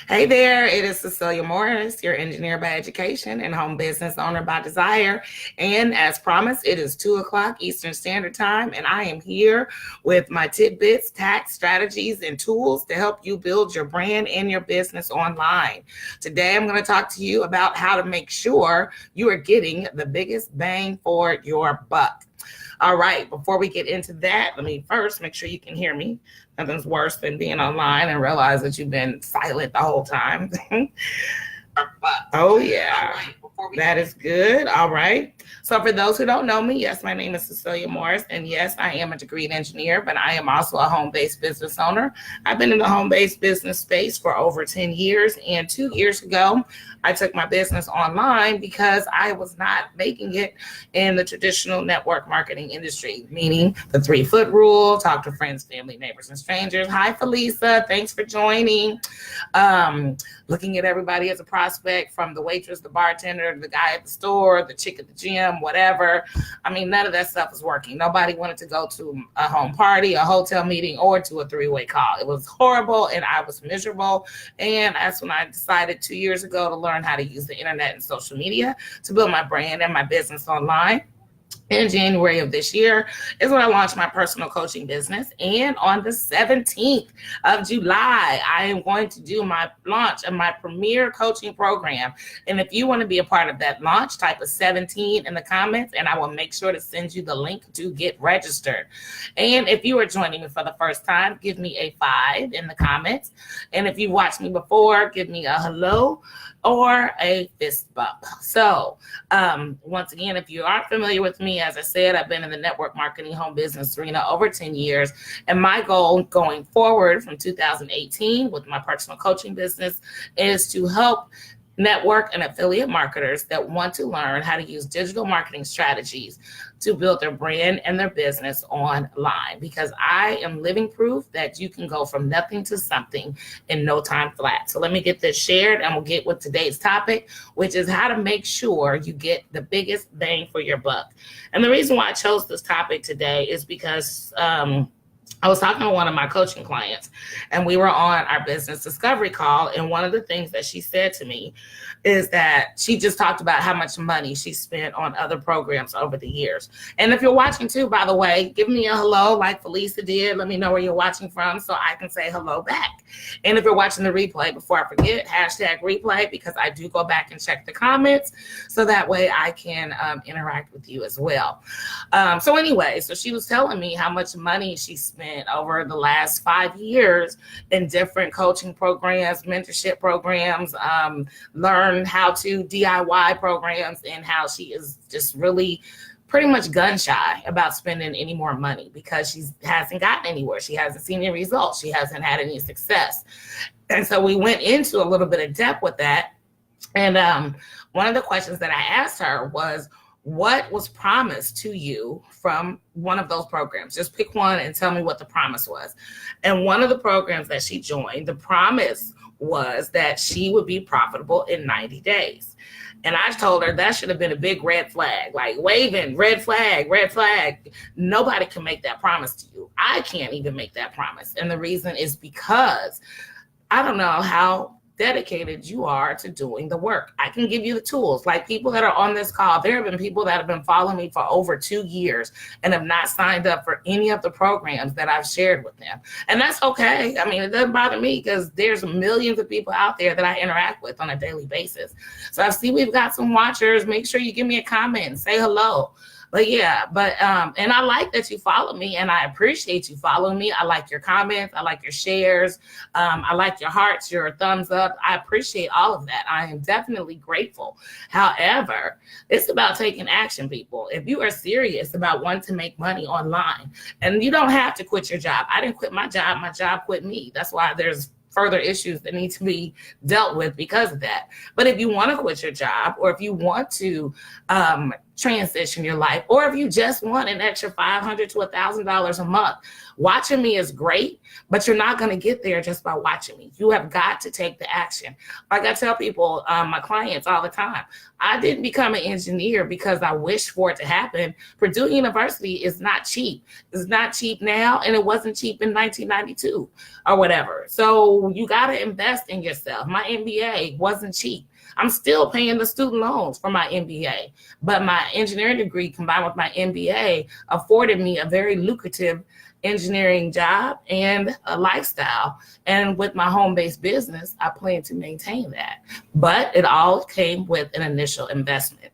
Hey there, it is Cecilia Morris, your engineer by education and home business owner by desire. And as promised, it is 2 o'clock Eastern Standard Time, and I am here with my tidbits, tax strategies, and tools to help you build your brand and your business online. Today, I'm going to talk to you about how to make sure you are getting the biggest bang for your buck. All right, before we get into that, let me first make sure you can hear me. Nothing's worse than being online and realize that you've been silent the whole time. Oh, yeah. That is good. All right. So for those who don't know me, yes, my name is Cecilia Morris, and yes, I am a degreed engineer, but I am also a home-based business owner. I've been in the home-based business space for over 10 years, and 2 years ago, I took my business online because I was not making it in the traditional network marketing industry, meaning the 3-foot rule, talk to friends, family, neighbors, and strangers. Hi, Felisa. Thanks for joining. Looking at everybody as a prospect, from the waitress, the bartender, the guy at the store, the chick at the gym, whatever. I mean, none of that stuff was working. Nobody wanted to go to a home party, a hotel meeting, or to a 3-way call. It was horrible, and I was miserable. And that's when I decided 2 years ago to learn how to use the internet and social media to build my brand and my business online. In January of this year is when I launched my personal coaching business. And on the 17th of July, I am going to do my launch of my premier coaching program. And if you want to be a part of that launch, type a 17 in the comments, and I will make sure to send you the link to get registered. And if you are joining me for the first time, give me a 5 in the comments. And if you've watched me before, give me a hello or a fist bump. So once again, if you aren't familiar with me, as I said, I've been in the network marketing home business arena over 10 years. And my goal going forward from 2018 with my personal coaching business is to help network and affiliate marketers that want to learn how to use digital marketing strategies to build their brand and their business online, because I am living proof that you can go from nothing to something in no time flat. So let me get this shared, and we'll get with today's topic, which is how to make sure you get the biggest bang for your buck. And the reason why I chose this topic today is because I was talking to one of my coaching clients, and we were on our business discovery call. And one of the things that she said to me is that she just talked about how much money she spent on other programs over the years. And if you're watching too, by the way, give me a hello like Felisa did. Let me know where you're watching from so I can say hello back. And if you're watching the replay, before I forget, hashtag replay, because I do go back and check the comments so that way I can interact with you as well. So anyway, so she was telling me how much money she spent over the last 5 years in different coaching programs, mentorship programs, learn how to DIY programs, and how she is just really pretty much gun shy about spending any more money because she hasn't gotten anywhere. She hasn't seen any results. She hasn't had any success. And so we went into a little bit of depth with that. And one of the questions that I asked her was, what was promised to you from one of those programs? Just pick one and tell me what the promise was. And one of the programs that she joined, the promise was that she would be profitable in 90 days. And I told her that should have been a big red flag, like waving, red flag, red flag. Nobody can make that promise to you. I can't even make that promise. And the reason is because I don't know how dedicated you are to doing the work. I can give you the tools. Like people that are on this call, there have been people that have been following me for over 2 years and have not signed up for any of the programs that I've shared with them. And that's okay. I mean, it doesn't bother me because there's millions of people out there that I interact with on a daily basis. So I see we've got some watchers. Make sure you give me a comment and say hello. But yeah, and I like that you follow me, and I appreciate you following me. I like your comments. I like your shares. I like your hearts, your thumbs up. I appreciate all of that. I am definitely grateful. However, it's about taking action, people. If you are serious about wanting to make money online, and you don't have to quit your job. I didn't quit my job. My job quit me. That's why there's further issues that need to be dealt with because of that. But if you want to quit your job, or if you want to transition your life, or if you just want an extra $500 to $1,000 a month, watching me is great, but you're not going to get there just by watching me. You have got to take the action. Like I tell people, my clients all the time, I didn't become an engineer because I wished for it to happen. Purdue University is not cheap. It's not cheap now, and it wasn't cheap in 1992 or whatever. So you got to invest in yourself. My MBA wasn't cheap. I'm still paying the student loans for my MBA, but my engineering degree combined with my MBA afforded me a very lucrative engineering job and a lifestyle. And with my home-based business, I plan to maintain that. But it all came with an initial investment.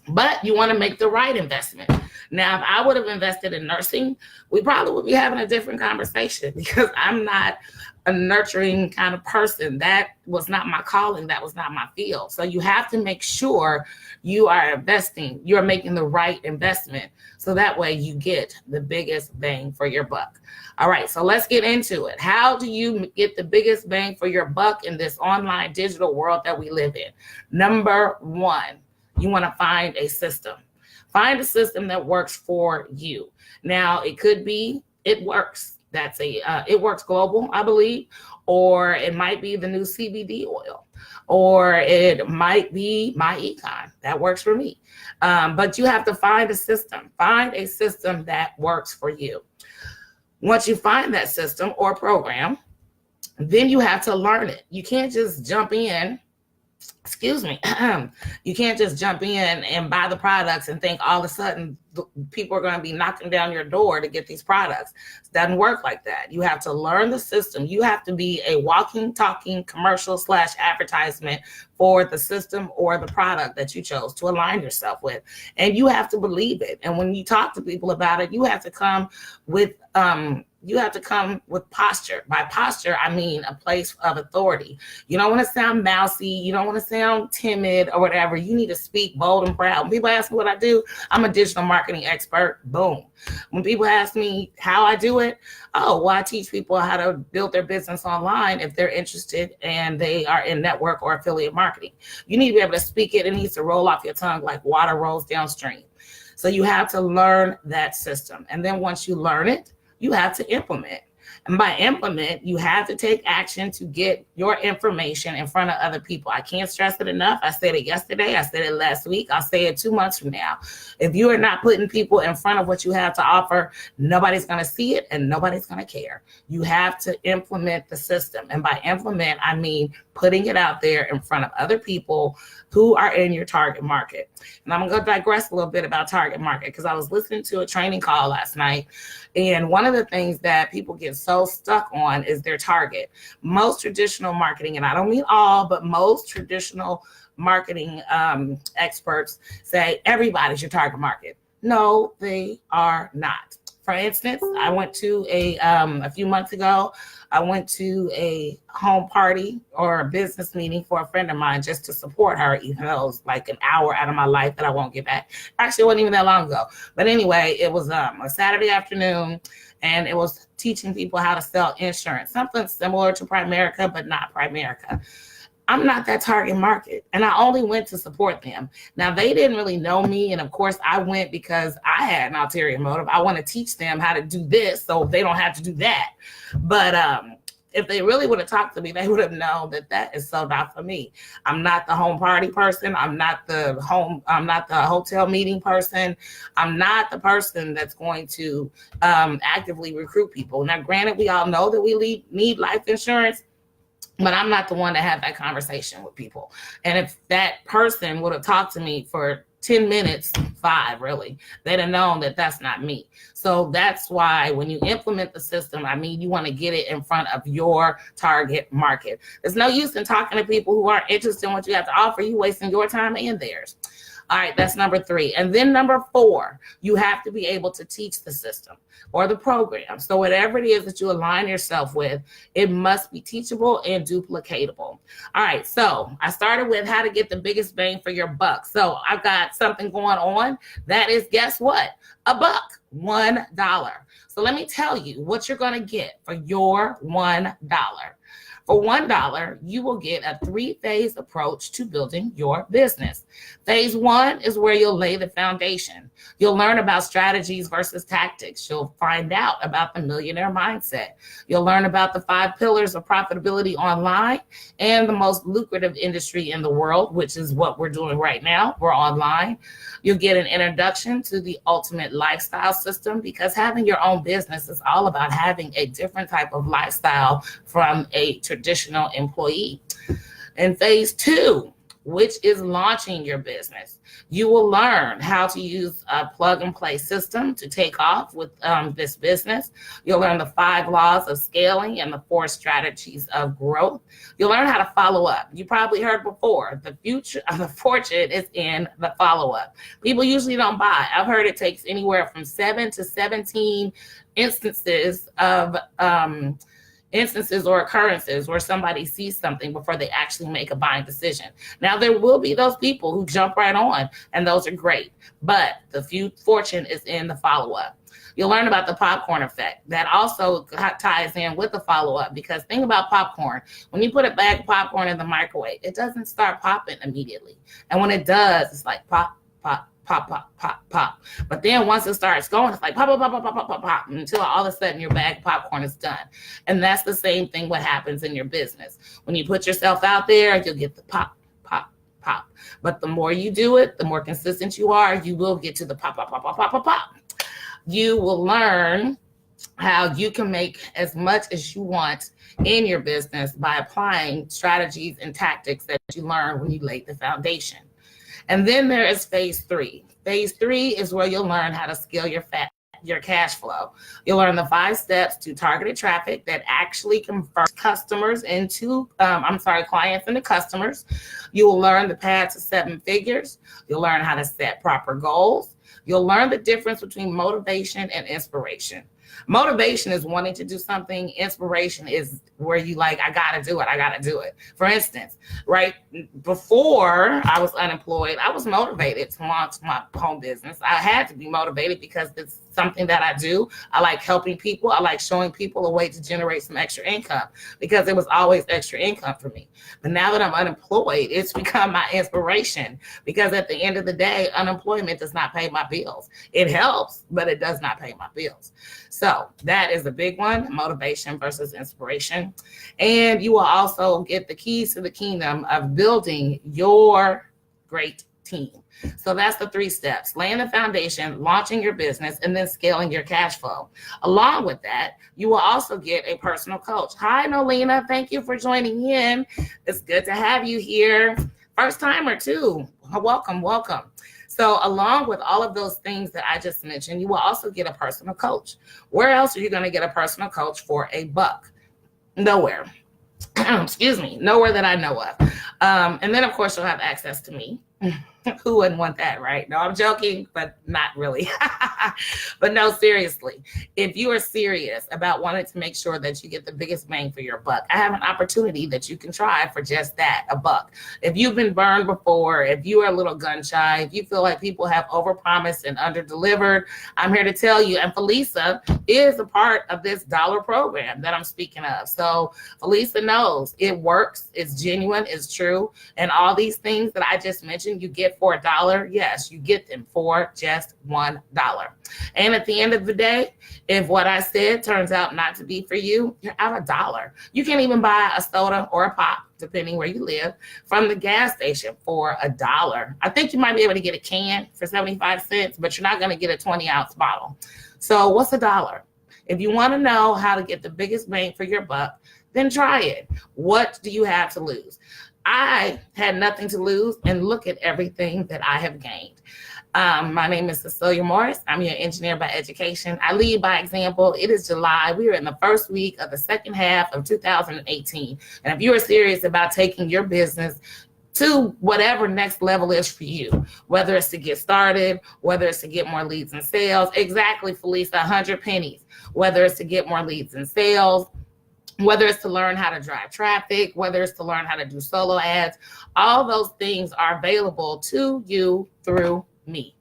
But you want to make the right investment. Now, if I would have invested in nursing, we probably would be having a different conversation, because I'm not a nurturing kind of person. That was not my calling. That was not my field. So you have to make sure you are investing, you're making the right investment, so that way you get the biggest bang for your buck. All right, so let's get into it. How do you get the biggest bang for your buck in this online digital world that we live in? Number one, you want to find a system. Find a system that works for you. Now, it could be It Works. That's It Works Global, I believe, or it might be the new CBD oil, or it might be my econ. That works for me. But you have to find a system. Find a system that works for you. Once you find that system or program, then you have to learn it. You can't just jump in. You can't just jump in and buy the products and think all of a sudden people are going to be knocking down your door to get these products. It doesn't work like that. You have to learn the system. You have to be a walking, talking commercial / advertisement for the system or the product that you chose to align yourself with. And you have to believe it. And when you talk to people about it, you have to come with posture. By posture, I mean a place of authority. You don't want to sound mousy. You don't want to sound timid or whatever. You need to speak bold and proud. When people ask me what I do, I'm a digital marketing expert. Boom. When people ask me how I do it, I teach people how to build their business online if they're interested and they are in network or affiliate marketing. You need to be able to speak it. It needs to roll off your tongue like water rolls downstream. So you have to learn that system. And then once you learn it, you have to implement. And by implement, you have to take action to get your information in front of other people. I can't stress it enough. I said it yesterday. I said it last week. I'll say it 2 months from now. If you are not putting people in front of what you have to offer, nobody's going to see it and nobody's going to care. You have to implement the system. And by implement, I mean putting it out there in front of other people who are in your target market. And I'm going to digress a little bit about target market, because I was listening to a training call last night. And one of the things that people get so stuck on is their target. Most traditional marketing, and I don't mean all, but most traditional marketing experts say everybody's your target market. No, they are not. For instance, I went to a few months ago, I went to a home party or a business meeting for a friend of mine just to support her, even though it was like an hour out of my life that I won't get back. Actually, it wasn't even that long ago. But anyway, it was a Saturday afternoon, and it was teaching people how to sell insurance, something similar to Primerica, but not Primerica. I'm not that target market, and I only went to support them. Now, they didn't really know me, and of course, I went because I had an ulterior motive. I want to teach them how to do this so they don't have to do that. But if they really would have talked to me, they would have known that that is so not for me. I'm not the home party person. I'm not the hotel meeting person. I'm not the person that's going to actively recruit people. Now, granted, we all know that we need life insurance, but I'm not the one to have that conversation with people. And if that person would have talked to me for 10 minutes, 5 really, they'd have known that that's not me. So that's why when you implement the system, I mean, you want to get it in front of your target market. There's no use in talking to people who aren't interested in what you have to offer. You wasting your time and theirs. All right, that's number 3. And then number 4, you have to be able to teach the system or the program. So whatever it is that you align yourself with, it must be teachable and duplicatable. All right, so I started with how to get the biggest bang for your buck. So I've got something going on. That is, guess what? buck, $1. So let me tell you what you're going to get for your $1. For $1, you will get a 3-phase approach to building your business. Phase 1 is where you'll lay the foundation. You'll learn about strategies versus tactics. You'll find out about the millionaire mindset. You'll learn about the 5 pillars of profitability online and the most lucrative industry in the world, which is what we're doing right now. We're online. You'll get an introduction to the ultimate lifestyle system, because having your own business is all about having a different type of lifestyle from a traditional employee. In phase 2, which is launching your business, you will learn how to use a plug and play system to take off with this business. You'll learn the 5 laws of scaling and the 4 strategies of growth. You'll learn how to follow up. You probably heard before, the future of the fortune is in the follow-up. People usually don't buy. I've heard it takes anywhere from 7 to 17 instances or occurrences where somebody sees something before they actually make a buying decision. Now, there will be those people who jump right on, and those are great, but the fortune is in the follow-up. You'll learn about the popcorn effect. That also ties in with the follow-up, because think about popcorn. When you put a bag of popcorn in the microwave, it doesn't start popping immediately. And when it does, it's like pop, pop, pop, pop, pop, pop. But then once it starts going, it's like pop, pop, pop, pop, pop, pop, pop, until all of a sudden your bag of popcorn is done. And that's the same thing what happens in your business. When you put yourself out there, you'll get the pop, pop, pop. But the more you do it, the more consistent you are, you will get to the pop, pop, pop, pop, pop, pop, pop. You will learn how you can make as much as you want in your business by applying strategies and tactics that you learn when you laid the foundation. And then there is phase 3. Phase 3 is where you'll learn how to scale your cash flow. You'll learn the 5 steps to targeted traffic that actually converts clients into customers. You will learn the path to 7 figures. You'll learn how to set proper goals. You'll learn the difference between motivation and inspiration. Motivation is wanting to do something. Inspiration is where you like, I got to do it. I got to do it. For instance, right before I was unemployed, I was motivated to launch my home business. I had to be motivated because it's something that I do. I like helping people. I like showing people a way to generate some extra income, because it was always extra income for me. But now that I'm unemployed, it's become my inspiration, because at the end of the day, unemployment does not pay my bills. It helps, but it does not pay my bills. So that is a big one, motivation versus inspiration. And you will also get the keys to the kingdom of building your great team. So that's the 3 steps: laying the foundation, launching your business, and then scaling your cash flow. Along with that, you will also get a personal coach. Hi, Nolina. Thank you for joining in. It's good to have you here. First timer too. Welcome, welcome. So along with all of those things that I just mentioned, you will also get a personal coach. Where else are you going to get a personal coach for a buck? Nowhere. Excuse me. Nowhere that I know of. And then, of course, you'll have access to me. Who wouldn't want that, right? No, I'm joking, but not really. But no, seriously, if you are serious about wanting to make sure that you get the biggest bang for your buck, I have an opportunity that you can try for just that, a buck. If you've been burned before, if you are a little gun shy, if you feel like people have overpromised and underdelivered, I'm here to tell you, and Felisa is a part of this dollar program that I'm speaking of. So Felisa knows it works, it's genuine, it's true, and all these things that I just mentioned, you get for $1. Yes, you get them for just $1. And at the end of the day, if what I said turns out not to be for you, you're out $1. You can't even buy a soda or a pop, depending where you live, from the gas station for $1. I think you might be able to get a can for 75 cents, but you're not going to get a 20-ounce bottle. So what's $1? If you want to know how to get the biggest bang for your buck, then try it. What do you have to lose? I had nothing to lose, and look at everything that I have gained. My name is Cecilia Morris. I'm your engineer by education. I lead by example. It is July. We are in the first week of the second half of 2018. And if you are serious about taking your business to whatever next level is for you, whether it's to get started, whether it's to get more leads and sales, exactly, Felisa, 100 pennies, whether it's to get more leads and sales, whether it's to learn how to drive traffic, whether it's to learn how to do solo ads, all those things are available to you through me.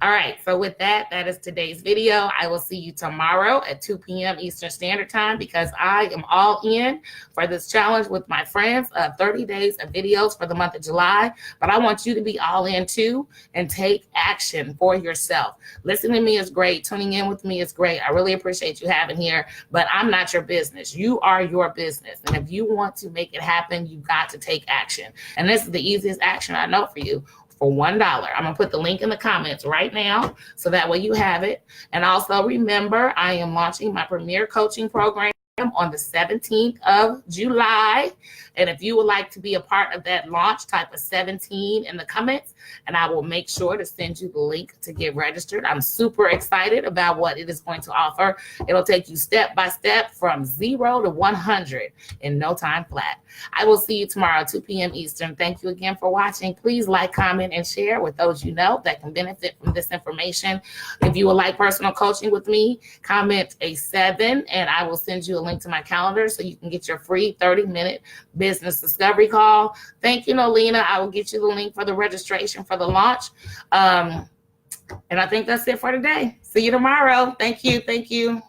All right. So with that, that is today's video. I will see you tomorrow at 2 p.m. Eastern Standard Time because I am all in for this challenge with my friends, 30 days of videos for the month of July. But I want you to be all in too and take action for yourself. Listening to me is great. Tuning in with me is great. I really appreciate you having here, but I'm not your business. You are your business. And if you want to make it happen, you've got to take action. And this is the easiest action I know for you. For $1. I'm going to put the link in the comments right now so that way you have it. And also remember, I am launching my premier coaching program on the 17th of July. And if you would like to be a part of that launch, type of 17 in the comments, and I will make sure to send you the link to get registered. I'm super excited about what it is going to offer. It'll take you step by step from 0 to 100 in no time flat. I will see you tomorrow, 2 p.m. Eastern. Thank you again for watching. Please like, comment, and share with those you know that can benefit from this information. If you would like personal coaching with me, comment a 7, and I will send you a link to my calendar so you can get your free 30-minute business discovery call. Thank you, Nolina. I will get you the link for the registration for the launch. And I think that's it for today. See you tomorrow. Thank you. Thank you.